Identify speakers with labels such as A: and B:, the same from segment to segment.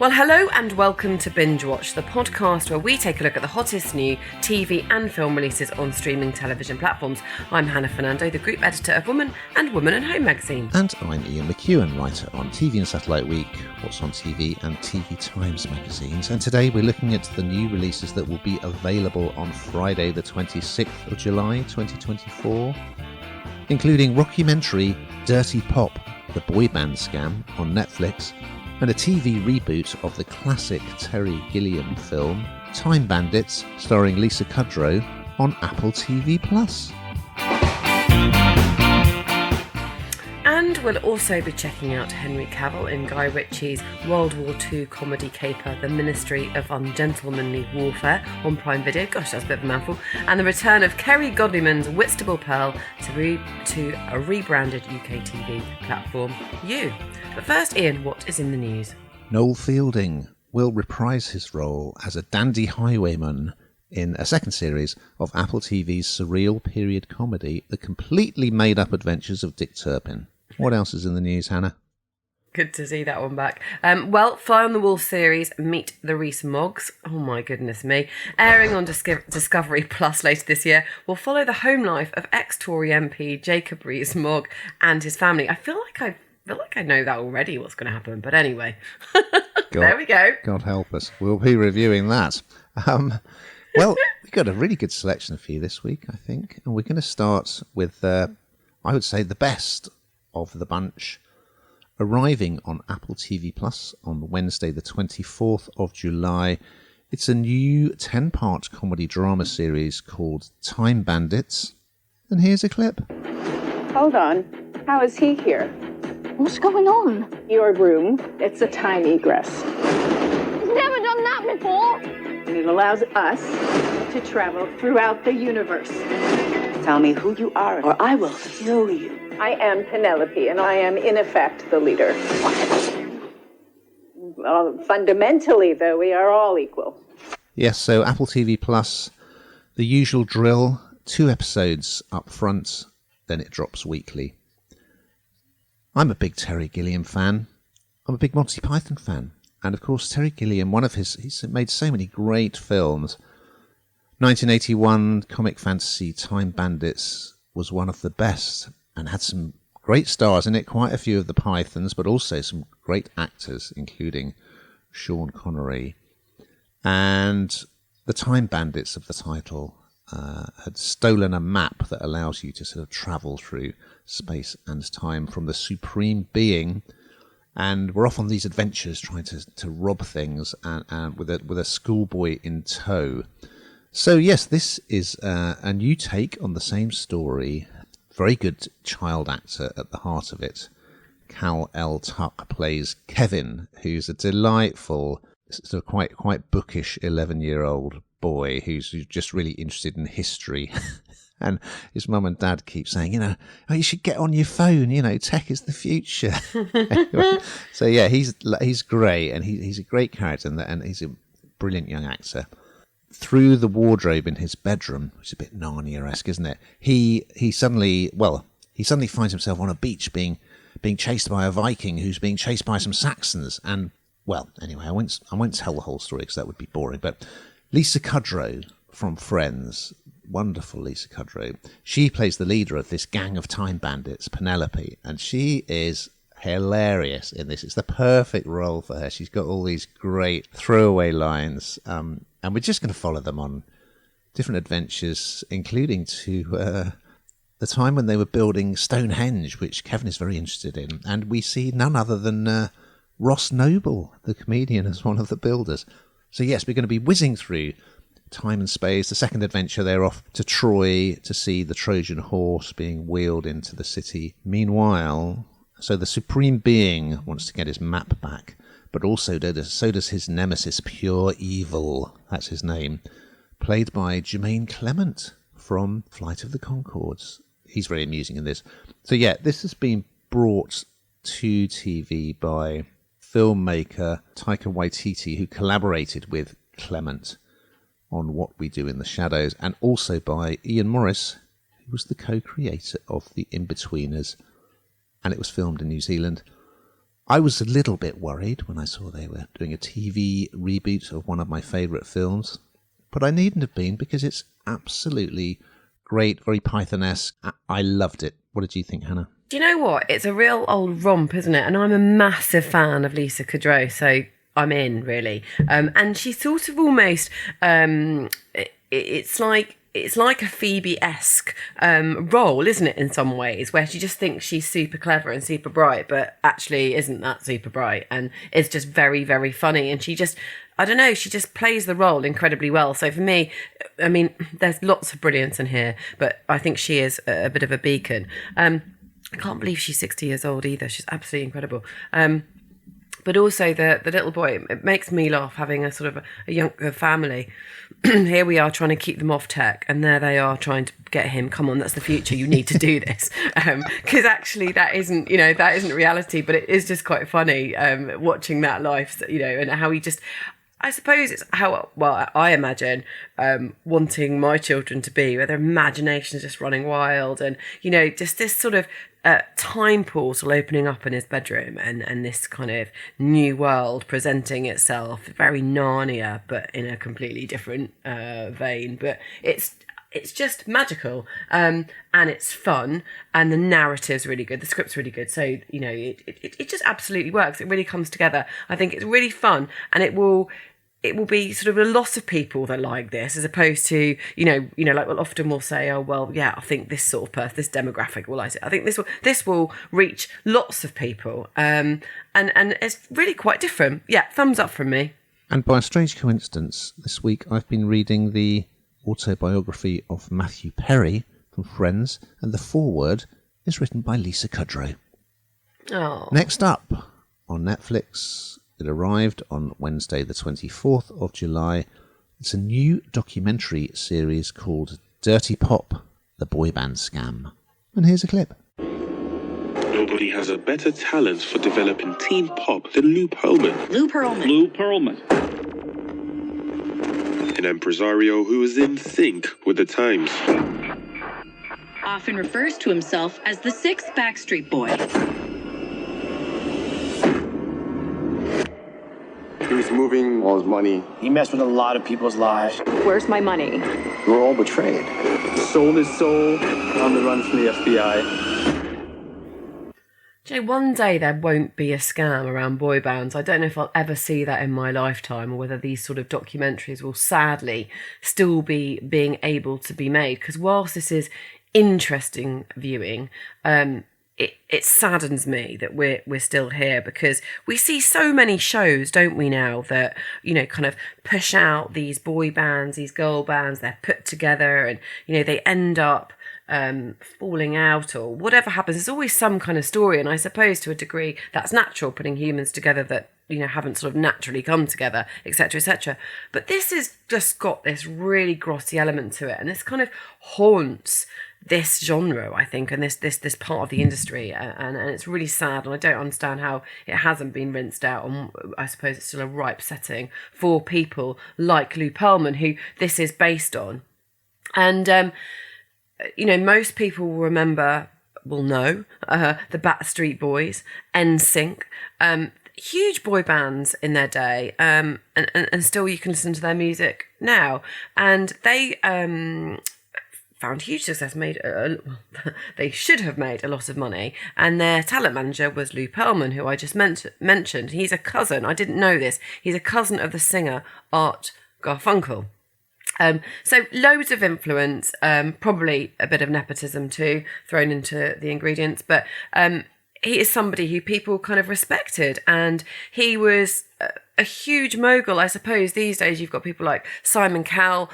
A: Well, hello and welcome to Binge Watch, the podcast where we take a look at the hottest new TV and film releases on streaming television platforms. I'm Hannah Fernando, the group editor of Woman and Woman and Home magazine.
B: And I'm Ian McEwen, writer on TV and Satellite Week, What's on TV and TV Times magazines. And today we're looking at the new releases that will be available on Friday the 26th of July 2024, including rockumentary Dirty Pop, the boy band scam on Netflix, and a TV reboot of the classic Terry Gilliam film Time Bandits, starring Lisa Kudrow, on Apple TV+.
A: And we'll also be checking out Henry Cavill in Guy Ritchie's World War II comedy caper The Ministry of Ungentlemanly Warfare on Prime Video. Gosh, that's a bit of a mouthful. And the return of Kerry Godliman's Whitstable Pearl to a rebranded UK TV platform, You. But first, Ian, what is in the news?
B: Noel Fielding will reprise his role as a dandy highwayman in a second series of Apple TV's surreal period comedy, The Completely Made-Up Adventures of Dick Turpin. What else is in the news, Hannah?
A: Good to see that one back. Well, Fly on the Wall series Meet the Rees-Moggs, oh my goodness me, airing on Discovery Plus later this year, will follow the home life of ex-Tory MP Jacob Rees-Mogg and his family. I feel like I know that already, what's going to happen, but anyway. There we go.
B: God help us. We'll be reviewing that. Well, we've got a really good selection for you this week, I think. And we're going to start with, I would say, the best of the bunch, arriving on Apple TV Plus on Wednesday, the 24th of July. It's a new 10-part comedy drama series called Time Bandits. And here's a clip.
C: Hold on. How is he here?
D: What's going on?
C: Your room. It's a time egress.
D: He's never done that before.
C: And it allows us to travel throughout the universe. Tell me who you are, or I will kill you. I am Penelope, and I am, in effect, the leader. Well, fundamentally, though, we are all equal.
B: Yes, so Apple TV Plus, the usual drill, 2 episodes up front, then it drops weekly. I'm a big Terry Gilliam fan. I'm a big Monty Python fan. And of course, Terry Gilliam, he's made so many great films. 1981 comic fantasy Time Bandits was one of the best and had some great stars in it, quite a few of the Pythons, but also some great actors, including Sean Connery. And the Time Bandits of the title had stolen a map that allows you to sort of travel through space and time from the supreme being, and we're off on these adventures trying to rob things and with a schoolboy in tow. So yes, this is a new take on the same story. Very good child actor at the heart of it. Cal L. Tuck plays Kevin, who's a delightful, sort of quite bookish 11-year-old boy who's just really interested in history. And his mum and dad keep saying, oh, you should get on your phone, tech is the future. Anyway, so yeah, he's great, and he's a great character, and he's a brilliant young actor. Through the wardrobe in his bedroom, which is a bit Narnia-esque, isn't it? He suddenly finds himself on a beach being chased by a Viking who's being chased by some Saxons. And, well, anyway, I won't tell the whole story because that would be boring. But Lisa Kudrow from Friends, wonderful Lisa Kudrow, she plays the leader of this gang of time bandits, Penelope, and she is hilarious in this. It's the perfect role for her. She's got all these great throwaway lines, and we're just going to follow them on different adventures, including to the time when they were building Stonehenge, which Kevin is very interested in, and we see none other than Ross Noble, the comedian, as one of the builders. So yes, we're going to be whizzing through time and space. The second adventure, they're off to Troy to see the Trojan horse being wheeled into the city. Meanwhile, so the Supreme Being wants to get his map back, but also so does his nemesis, Pure Evil, that's his name, played by Jermaine Clement from Flight of the Conchords. He's very amusing in this. So yeah, this has been brought to TV by filmmaker Taika Waititi, who collaborated with Clement on What We Do in the Shadows, and also by Ian Morris, who was the co-creator of The Inbetweeners, and it was filmed in New Zealand. I was a little bit worried when I saw they were doing a TV reboot of one of my favourite films, but I needn't have been because it's absolutely great, very Python-esque. I loved it. What did you think, Hannah?
A: Do you know what? It's a real old romp, isn't it? And I'm a massive fan of Lisa Kudrow, so I'm in, really. And she's sort of almost, it's like a Phoebe-esque role, isn't it, in some ways, where she just thinks she's super clever and super bright, but actually isn't that super bright and is just very, very funny. And she just, I don't know, she just plays the role incredibly well. So for me, I mean, there's lots of brilliance in here, but I think she is a bit of a beacon. I can't believe she's 60 years old either. She's absolutely incredible. But also the little boy, it makes me laugh having a sort of a younger family. Here we are trying to keep them off tech, and there they are trying to get him, come on, that's the future, you need to do this. Because actually that isn't reality, but it is just quite funny watching that life, and how he just, I suppose it's how, well, I imagine wanting my children to be, where their imagination is just running wild, and, just this sort of time portal opening up in his bedroom, and this kind of new world presenting itself, very Narnia, but in a completely different vein. But it's just magical, and it's fun, and the narrative's really good, the script's really good. So it just absolutely works. It really comes together. I think it's really fun, and it will be sort of a lot of people that like this, as opposed to, like often we'll say, oh, well, yeah, I think this sort of person, this demographic will like it. I think this will reach lots of people. And it's really quite different. Yeah, thumbs up from me.
B: And by a strange coincidence, this week I've been reading the autobiography of Matthew Perry from Friends, and the foreword is written by Lisa Kudrow.
A: Oh.
B: Next up on Netflix, it arrived on Wednesday, the 24th of July. It's a new documentary series called Dirty Pop, the boy band scam. And here's a clip.
E: Nobody has a better talent for developing teen pop than Lou Pearlman.
F: Lou Pearlman.
E: Lou Pearlman. An impresario who is in sync with the times.
F: Often refers to himself as the sixth Backstreet Boy.
G: He was moving all his money.
H: He messed with a lot of people's lives.
C: Where's my money?
G: We were all betrayed.
I: Sold his soul on the run from the FBI.
A: One day there won't be a scam around boy bands. I don't know if I'll ever see that in my lifetime, or whether these sort of documentaries will sadly still be being able to be made. Because whilst this is interesting viewing, it saddens me that we're still here, because we see so many shows, don't we, now that, kind of push out these boy bands, these girl bands, they're put together, and, they end up falling out, or whatever happens. There's always some kind of story, and I suppose to a degree that's natural, putting humans together that haven't sort of naturally come together, etc., etc. But this has just got this really grotty element to it, and this kind of haunts this genre, I think, and this part of the industry, and it's really sad, and I don't understand how it hasn't been rinsed out. And I suppose it's still a ripe setting for people like Lou Pearlman, who this is based on. And most people will know the Backstreet Boys, NSYNC, huge boy bands in their day, and still you can listen to their music now. And they found huge success, they should have made a lot of money, and their talent manager was Lou Pearlman, who I just mentioned. He's a cousin, I didn't know this, he's a cousin of the singer Art Garfunkel. So loads of influence, probably a bit of nepotism too, thrown into the ingredients, but he is somebody who people kind of respected, and he was a huge mogul. I suppose these days you've got people like Simon Cowell,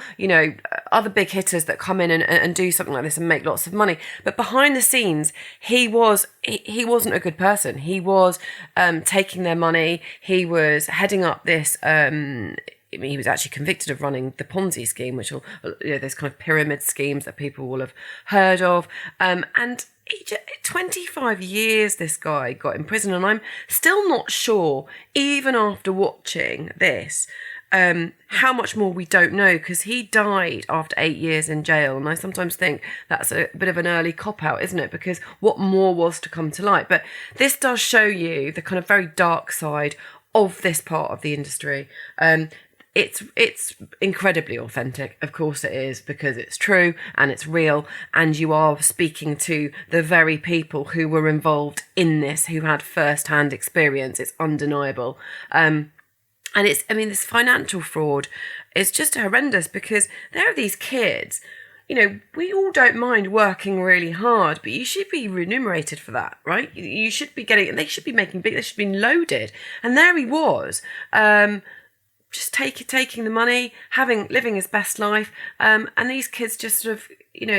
A: other big hitters that come in and do something like this and make lots of money. But behind the scenes, he wasn't a good person. He was taking their money. He was heading up this. He was actually convicted of running the Ponzi scheme, which will, those kind of pyramid schemes that people will have heard of. And 25 years this guy got in prison, and I'm still not sure, even after watching this, how much more we don't know, because he died after 8 years in jail. And I sometimes think that's a bit of an early cop-out, isn't it? Because what more was to come to light? But this does show you the kind of very dark side of this part of the industry. It's incredibly authentic. Of course it is, because it's true and it's real, and you are speaking to the very people who were involved in this, who had first-hand experience. It's undeniable. And this financial fraud is just horrendous, because there are these kids, we all don't mind working really hard, but you should be remunerated for that, right? You should be getting, they should be making big, they should be loaded. And there he was, just taking the money, living his best life, and these kids just sort of,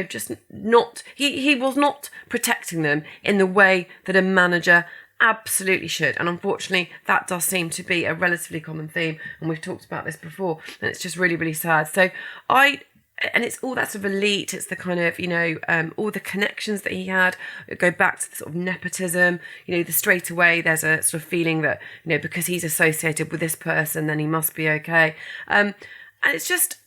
A: just not. He was not protecting them in the way that a manager absolutely should. And unfortunately, that does seem to be a relatively common theme, and we've talked about this before, and it's just really, really sad. So and it's all that sort of elite, it's the kind of, all the connections that he had go back to the sort of nepotism, the straight away there's a sort of feeling that, because he's associated with this person, then he must be okay. And it's just,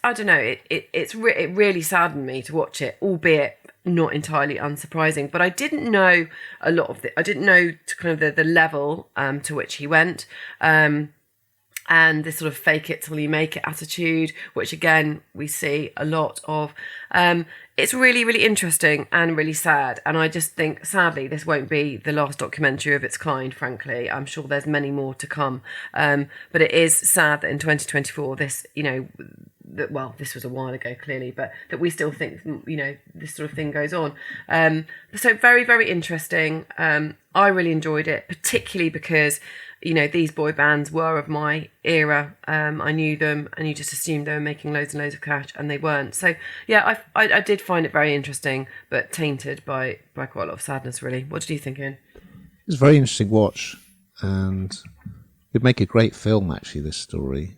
A: I don't know, it really saddened me to watch it, albeit not entirely unsurprising. But I didn't know a lot of I didn't know kind of the level to which he went. And this sort of fake it till you make it attitude, which again, we see a lot of. It's really, really interesting and really sad. And I just think, sadly, this won't be the last documentary of its kind, frankly. I'm sure there's many more to come. But it is sad that in 2024, this, this was a while ago, clearly, but that we still think, this sort of thing goes on. So very, very interesting. I really enjoyed it, particularly because, these boy bands were of my era. I knew them, and you just assumed they were making loads and loads of cash, and they weren't. So, yeah, I did find it very interesting, but tainted by quite a lot of sadness, really. What did you think, Ian?
B: It was a very interesting watch, and it'd make a great film, actually, this story.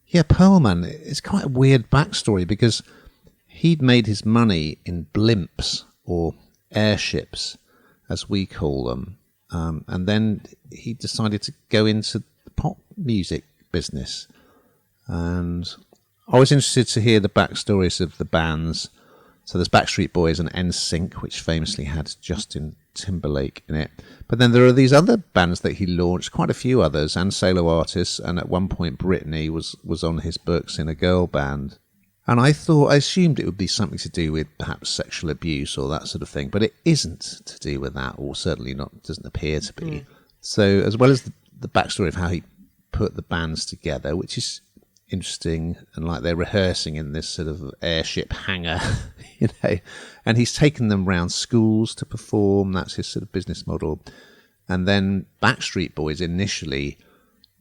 B: Yeah, Pearlman, it's quite a weird backstory, because he'd made his money in blimps, or airships, as we call them. And then he decided to go into the pop music business. And I was interested to hear the backstories of the bands. So there's Backstreet Boys and NSYNC, which famously had Justin Timberlake in it. But then there are these other bands that he launched, quite a few others, and solo artists. And at one point, Britney was on his books in a girl band. And I assumed it would be something to do with perhaps sexual abuse or that sort of thing, but it isn't to do with that, or certainly not, doesn't appear to be. So as well as the backstory of how he put the bands together, which is interesting, and like they're rehearsing in this sort of airship hangar, and he's taken them around schools to perform. That's his sort of business model. And then Backstreet Boys initially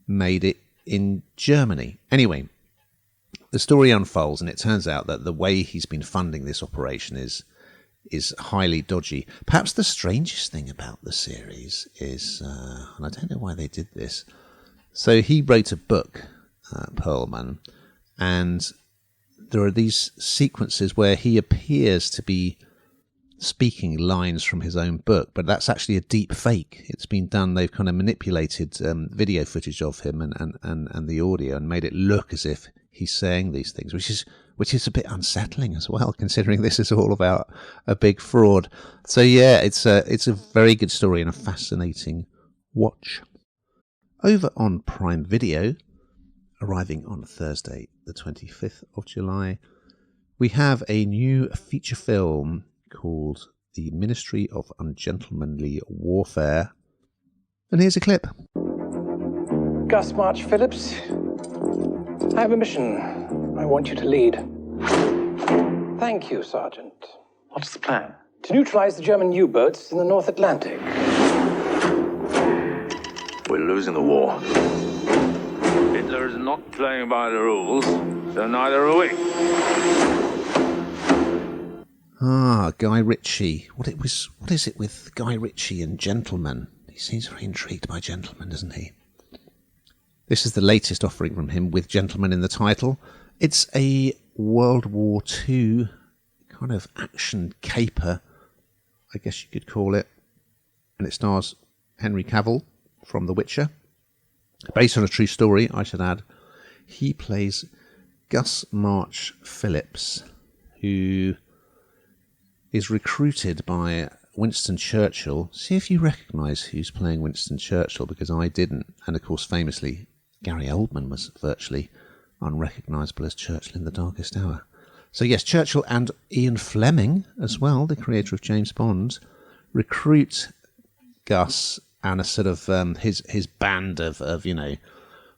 B: made it in Germany. Anyway, the story unfolds, and it turns out that the way he's been funding this operation is highly dodgy. Perhaps the strangest thing about the series is, and I don't know why they did this, so he wrote a book, Pearlman, and there are these sequences where he appears to be speaking lines from his own book, but that's actually a deep fake. It's been done, they've kind of manipulated video footage of him and the audio and made it look as if he's saying these things, which is a bit unsettling as well, considering this is all about a big fraud. So yeah, it's a very good story and a fascinating watch. Over on Prime Video, arriving on Thursday, the 25th of July, we have a new feature film called The Ministry of Ungentlemanly Warfare. And here's a clip.
J: Gus March Phillips, I have a mission I want you to lead. Thank you, Sergeant.
I: What's the plan?
J: To neutralize the German U-boats in the North Atlantic.
K: We're losing the war. Hitler is not playing by the rules, so neither are we.
B: Guy Ritchie. What is it with Guy Ritchie and Gentleman? He seems very intrigued by Gentleman, doesn't he? This is the latest offering from him with Gentleman in the title. It's a World War II kind of action caper, I guess you could call it. And it stars Henry Cavill from The Witcher. Based on a true story, I should add. He plays Gus March Phillips, who is recruited by Winston Churchill. See if you recognise who's playing Winston Churchill, because I didn't. And of course, famously, Gary Oldman was virtually unrecognisable as Churchill in The Darkest Hour. So yes, Churchill and Ian Fleming as well, the creator of James Bond, recruit Gus and a sort of his band of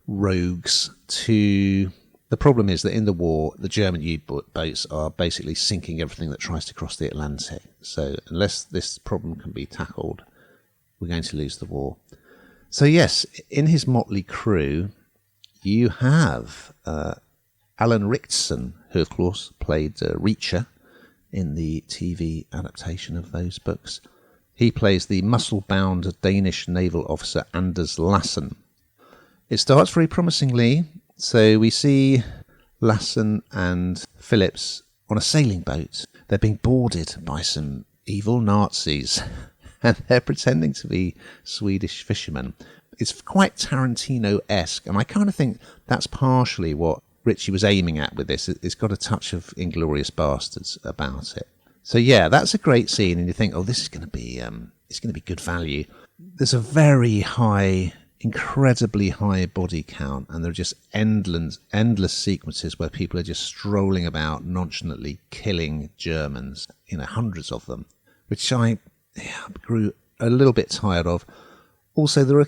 B: rogues to... The problem is that in the war, the German U-boats are basically sinking everything that tries to cross the Atlantic. So unless this problem can be tackled, we're going to lose the war. So yes, in his motley crew, you have Alan Rickson, who of course played Reacher in the TV adaptation of those books. He plays the muscle-bound Danish naval officer Anders Lassen. It starts very promisingly. So we see Lassen and Phillips on a sailing boat. They're being boarded by some evil Nazis, and they're pretending to be Swedish fishermen. It's quite Tarantino-esque, and I kind of think that's partially what Ritchie was aiming at with this. It's got a touch of Inglourious Bastards about it. So yeah, that's a great scene, and you think, oh, this is going to be good value. There's a very high, incredibly high body count, and there are just endless sequences where people are just strolling about nonchalantly killing Germans, hundreds of them, which I grew a little bit tired of. Also, there are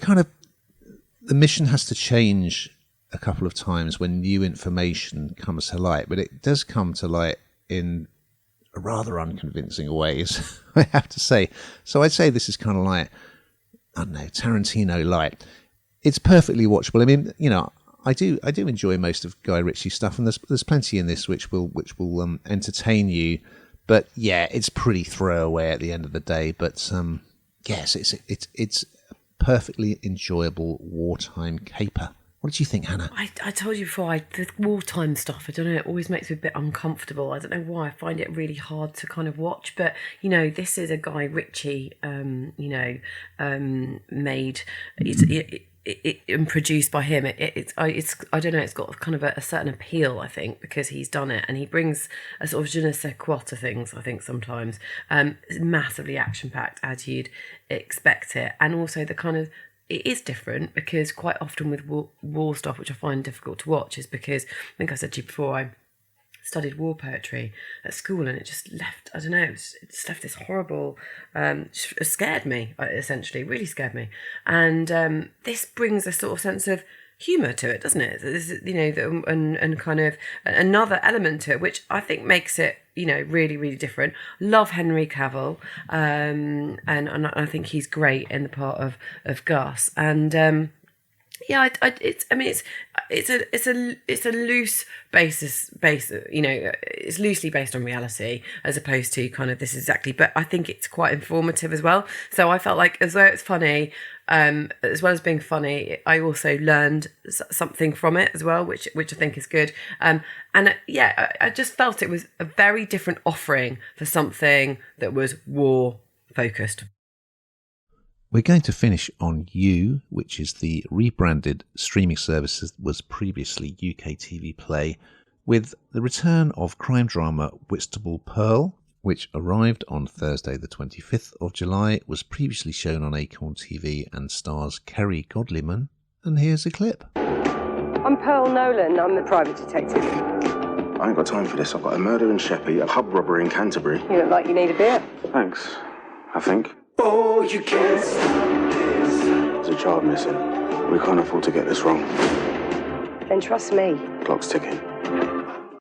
B: the mission has to change a couple of times when new information comes to light, but it does come to light in rather unconvincing ways, I have to say. So I'd say this is kind of like, I don't know, Tarantino light. It's perfectly watchable. I mean, I do enjoy most of Guy Ritchie's stuff, and there's plenty in this which will entertain you. But yeah, it's pretty throwaway at the end of the day. But yes, it's a perfectly enjoyable wartime caper. What did you think, Hannah?
A: I told you before, the wartime stuff, I don't know, it always makes me a bit uncomfortable. I don't know why. I find it really hard to kind of watch. But, this is a Guy Ritchie, made... and produced by him. It's I don't know, it's got kind of a certain appeal, I think, because he's done it, and he brings a sort of je ne sais quoi to things, I think, sometimes. It's massively action-packed, as you'd expect it, and also the kind of... It is different, because quite often with war stuff, which I find difficult to watch, is because, I think I said to you before, I studied war poetry at school, and it just left, I don't know, it just left this horrible, it scared me, essentially, really scared me. And this brings a sort of sense of humour to it, doesn't it? This is, and kind of another element to it, which I think makes it, really, really different. Love Henry Cavill, and I think he's great in the part of Gus, and yeah, it's a loose basis, it's loosely based on reality, as opposed to kind of this exactly. But I think it's quite informative as well. So I felt like, as though it's funny, as well as being funny, I also learned something from it as well, which I think is good. I just felt it was a very different offering for something that was war focused.
B: We're going to finish on You, which is the rebranded streaming service that was previously UK TV Play, with the return of crime drama Whitstable Pearl, which arrived on Thursday the 25th of July, was previously shown on Acorn TV and stars Kerry Godliman. And here's a clip.
L: I'm Pearl Nolan, I'm the private detective.
G: I ain't got time for this. I've got a murder in Sheppey, a pub robbery in Canterbury.
L: You look like you need a beer.
G: Thanks, I think.
J: Oh, you can't stop this.
G: There's a child missing. We can't afford to get this wrong.
L: Then trust me.
G: Clock's ticking.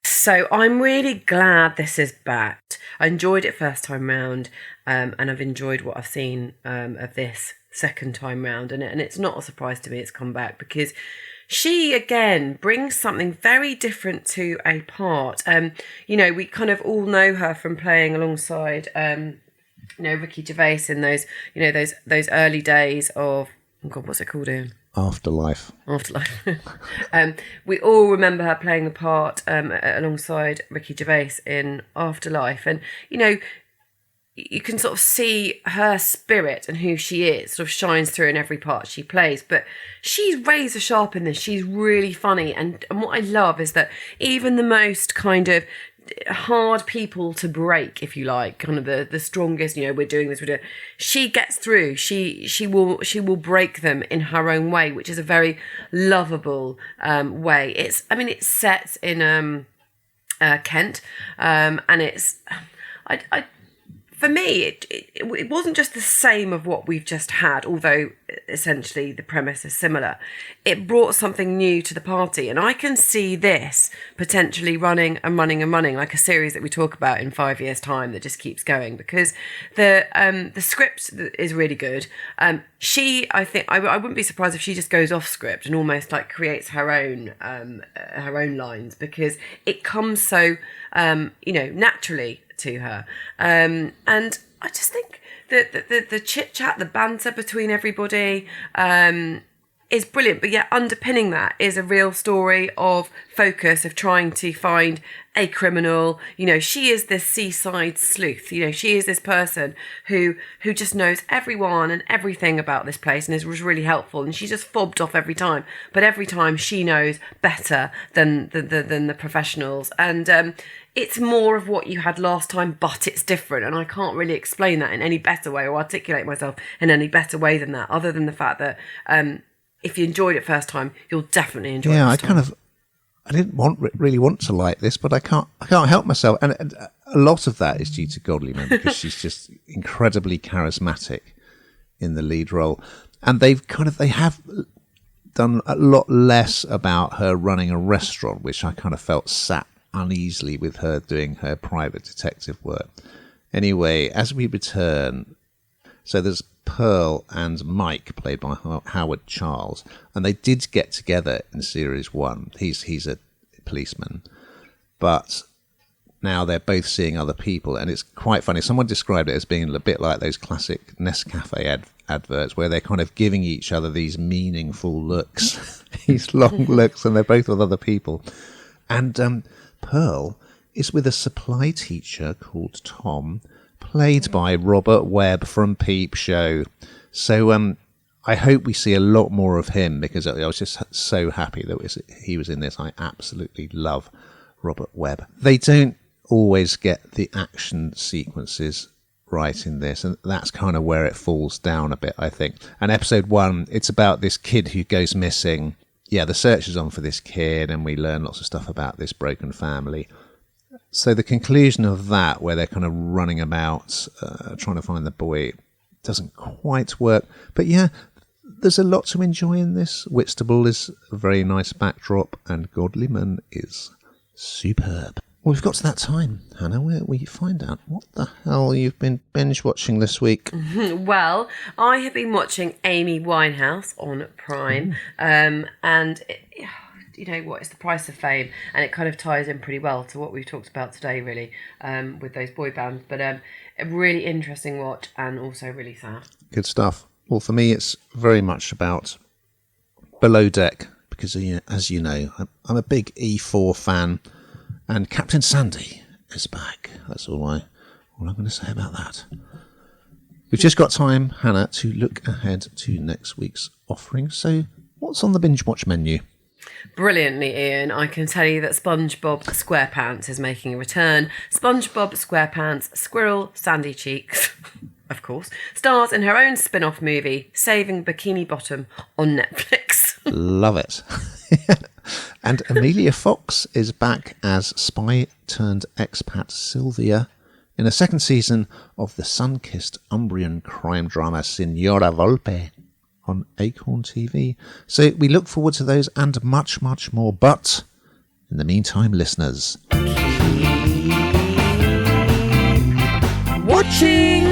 A: So I'm really glad this is back. I enjoyed it first time round, and I've enjoyed what I've seen of this second time round. And it's not a surprise to me it's come back, because she, again, brings something very different to a part. We kind of all know her from playing alongside... Ricky Gervais in those, those early days of, oh God, what's it called, Ian?
B: Afterlife.
A: We all remember her playing the part alongside Ricky Gervais in Afterlife. And, you can sort of see her spirit and who she is sort of shines through in every part she plays. But she's razor sharp in this. She's really funny. And what I love is that even the most kind of hard people to break, if you like, kind of the strongest, we're doing this, she gets through. She will break them in her own way, which is a very lovable way. It's set in Kent, and it's for me, it wasn't just the same of what we've just had, although essentially the premise is similar. It brought something new to the party, and I can see this potentially running, like a series that we talk about in 5 years' time that just keeps going, because the script is really good. I think I wouldn't be surprised if she just goes off script and almost like creates her own lines, because it comes so naturally to her, and I just think that the chit chat, the banter between everybody is brilliant. But yet underpinning that is a real story of focus, of trying to find a criminal. She is this seaside sleuth. She is this person who just knows everyone and everything about this place and was really helpful. And she's just fobbed off every time. But every time she knows better than the professionals. And it's more of what you had last time, but it's different. And I can't really explain that in any better way or articulate myself in any better way than that, other than the fact that if you enjoyed it first time, you'll definitely enjoy it. Yeah,
B: I didn't really want to like this, but I can't help myself. And a lot of that is due to Godlyman, because she's just incredibly charismatic in the lead role. And they have done a lot less about her running a restaurant, which I kind of felt sat uneasily with her doing her private detective work. Anyway, as we return, so there's Pearl and Mike, played by Howard Charles, and they did get together in series 1. He's a policeman, but now they're both seeing other people, and it's quite funny. Someone described it as being a bit like those classic Nescafe adverts where they're kind of giving each other these meaningful looks, these long looks, and they're both with other people. And Pearl is with a supply teacher called Tom, played by Robert Webb from Peep Show. So I hope we see a lot more of him, because I was just so happy that he was in this. I absolutely love Robert Webb. They don't always get the action sequences right in this, and that's kind of where it falls down a bit, I think. And episode 1, it's about this kid who goes missing. Yeah, the search is on for this kid, and we learn lots of stuff about this broken family. So the conclusion of that, where they're kind of running about trying to find the boy, doesn't quite work. But yeah, there's a lot to enjoy in this. Whitstable is a very nice backdrop, and Godlyman is superb. Well, we've got to that time, Hannah, where we find out what the hell you've been binge watching this week.
A: Well, I have been watching Amy Winehouse on Prime, and you know what, it's the price of fame, and it kind of ties in pretty well to what we've talked about today, really, with those boy bands. But a really interesting watch, and also really sad. Good stuff.
B: Well, for me, it's very much about Below Deck, because as you know, I'm a big E4 fan, and Captain Sandy is back. That's all I'm going to say about that. We've just got time, Hannah, to look ahead to next week's offering. So what's on the binge watch menu?
A: Brilliantly, Ian, I can tell you that SpongeBob SquarePants is making a return. SpongeBob SquarePants, Squirrel Sandy Cheeks, of course, stars in her own spin-off movie, Saving Bikini Bottom, on Netflix.
B: Love it. And Amelia Fox is back as spy-turned-expat Sylvia in a second season of the sun-kissed Umbrian crime drama Signora Volpe on Acorn TV. So we look forward to those and much, much more. But in the meantime, listeners,
A: watching.